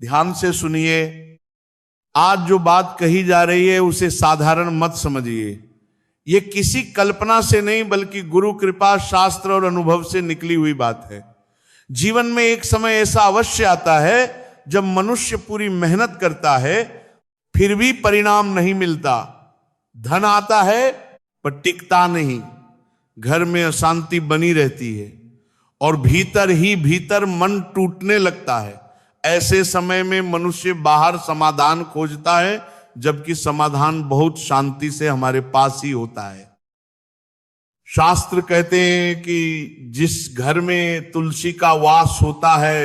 ध्यान से सुनिए। आज जो बात कही जा रही है उसे साधारण मत समझिए। ये किसी कल्पना से नहीं बल्कि गुरु कृपा, शास्त्र और अनुभव से निकली हुई बात है। जीवन में एक समय ऐसा अवश्य आता है जब मनुष्य पूरी मेहनत करता है फिर भी परिणाम नहीं मिलता। धन आता है पर टिकता नहीं, घर में अशांति बनी रहती है और भीतर ही भीतर मन टूटने लगता है। ऐसे समय में मनुष्य बाहर समाधान खोजता है, जबकि समाधान बहुत शांति से हमारे पास ही होता है। शास्त्र कहते हैं कि जिस घर में तुलसी का वास होता है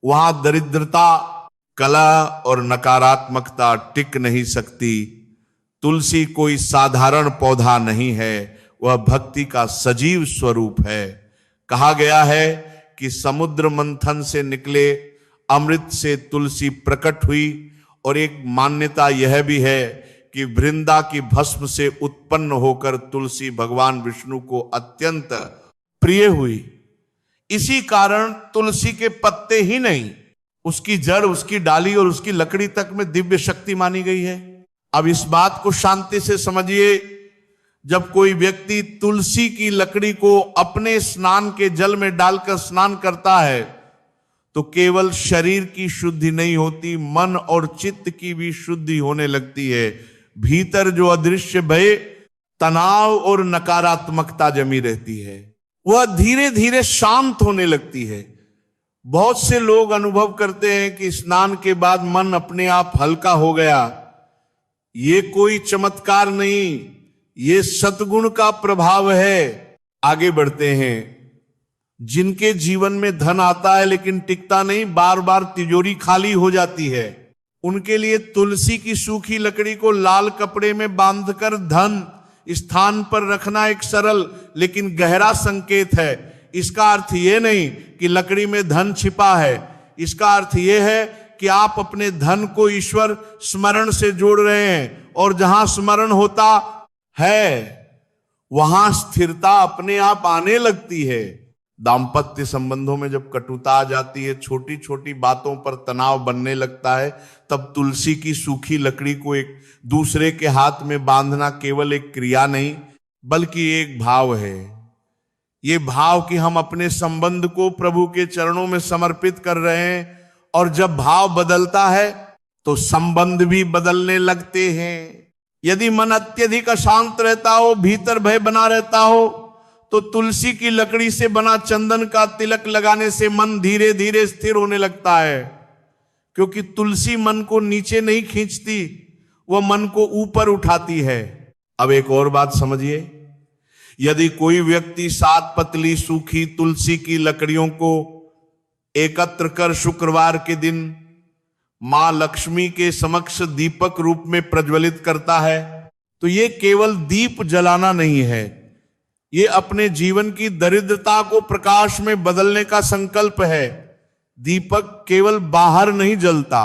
वहां दरिद्रता, कलह और नकारात्मकता टिक नहीं सकती। तुलसी कोई साधारण पौधा नहीं है, वह भक्ति का सजीव स्वरूप है। कहा गया है कि समुद्र मंथन से निकले अमृत से तुलसी प्रकट हुई, और एक मान्यता यह भी है कि वृंदा की भस्म से उत्पन्न होकर तुलसी भगवान विष्णु को अत्यंत प्रिय हुई। इसी कारण तुलसी के पत्ते ही नहीं, उसकी जड़, उसकी डाली और उसकी लकड़ी तक में दिव्य शक्ति मानी गई है। अब इस बात को शांति से समझिए। जब कोई व्यक्ति तुलसी की लकड़ी को अपने स्नान के जल में डालकर स्नान करता है तो केवल शरीर की शुद्धि नहीं होती, मन और चित्त की भी शुद्धि होने लगती है। भीतर जो अदृश्य भय, तनाव और नकारात्मकता जमी रहती है वह धीरे धीरे शांत होने लगती है। बहुत से लोग अनुभव करते हैं कि स्नान के बाद मन अपने आप हल्का हो गया। ये कोई चमत्कार नहीं, ये सतगुण का प्रभाव है। आगे बढ़ते हैं। जिनके जीवन में धन आता है लेकिन टिकता नहीं, बार बार तिजोरी खाली हो जाती है, उनके लिए तुलसी की सूखी लकड़ी को लाल कपड़े में बांधकर धन स्थान पर रखना एक सरल लेकिन गहरा संकेत है। इसका अर्थ ये नहीं कि लकड़ी में धन छिपा है। इसका अर्थ ये है कि आप अपने धन को ईश्वर स्मरण से जोड़ रहे हैं, और जहां स्मरण होता है वहां स्थिरता अपने आप आने लगती है। दाम्पत्य संबंधों में जब कटुता आ जाती है, छोटी छोटी बातों पर तनाव बनने लगता है, तब तुलसी की सूखी लकड़ी को एक दूसरे के हाथ में बांधना केवल एक क्रिया नहीं बल्कि एक भाव है। ये भाव कि हम अपने संबंध को प्रभु के चरणों में समर्पित कर रहे हैं, और जब भाव बदलता है तो संबंध भी बदलने लगते हैं। यदि मन अत्यधिक अशांत रहता हो, भीतर भय बना रहता हो, तो तुलसी की लकड़ी से बना चंदन का तिलक लगाने से मन धीरे धीरे स्थिर होने लगता है। क्योंकि तुलसी मन को नीचे नहीं खींचती, वह मन को ऊपर उठाती है। अब एक और बात समझिए। यदि कोई व्यक्ति 7 पतली सूखी तुलसी की लकड़ियों को एकत्र कर शुक्रवार के दिन मां लक्ष्मी के समक्ष दीपक रूप में प्रज्वलित करता है, तो ये केवल दीप जलाना नहीं है, ये अपने जीवन की दरिद्रता को प्रकाश में बदलने का संकल्प है। दीपक केवल बाहर नहीं जलता,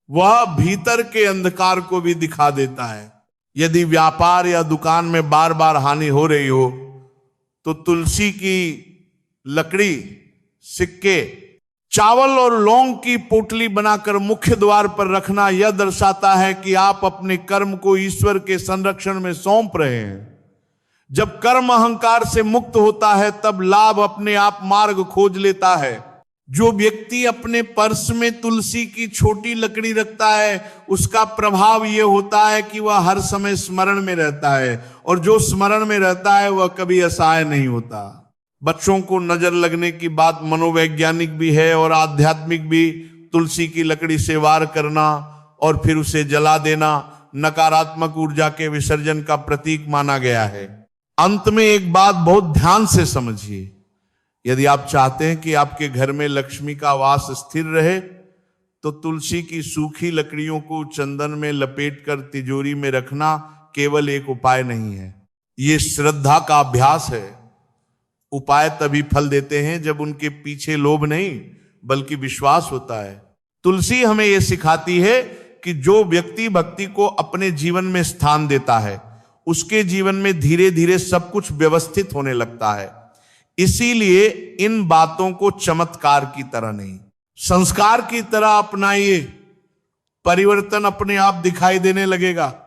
वह भीतर के अंधकार को भी दिखा देता है। यदि व्यापार या दुकान में बार बार हानि हो रही हो तो तुलसी की लकड़ी, सिक्के, चावल और लौंग की पोटली बनाकर मुख्य द्वार पर रखना यह दर्शाता है कि आप अपने कर्म को ईश्वर के संरक्षण में सौंप रहे हैं। जब कर्म अहंकार से मुक्त होता है तब लाभ अपने आप मार्ग खोज लेता है। जो व्यक्ति अपने पर्स में तुलसी की छोटी लकड़ी रखता है उसका प्रभाव यह होता है कि वह हर समय स्मरण में रहता है, और जो स्मरण में रहता है वह कभी असहाय नहीं होता। बच्चों को नजर लगने की बात मनोवैज्ञानिक भी है और आध्यात्मिक भी। तुलसी की लकड़ी से वार करना और फिर उसे जला देना नकारात्मक ऊर्जा के विसर्जन का प्रतीक माना गया है। अंत में एक बात बहुत ध्यान से समझिए। यदि आप चाहते हैं कि आपके घर में लक्ष्मी का वास स्थिर रहे तो तुलसी की सूखी लकड़ियों को चंदन में लपेटकर तिजोरी में रखना केवल एक उपाय नहीं है, ये श्रद्धा का अभ्यास है। उपाय तभी फल देते हैं जब उनके पीछे लोभ नहीं बल्कि विश्वास होता है। तुलसी हमें यह सिखाती है कि जो व्यक्ति भक्ति को अपने जीवन में स्थान देता है उसके जीवन में धीरे धीरे सब कुछ व्यवस्थित होने लगता है। इसीलिए इन बातों को चमत्कार की तरह नहीं संस्कार की तरह अपनाइए, परिवर्तन अपने आप दिखाई देने लगेगा।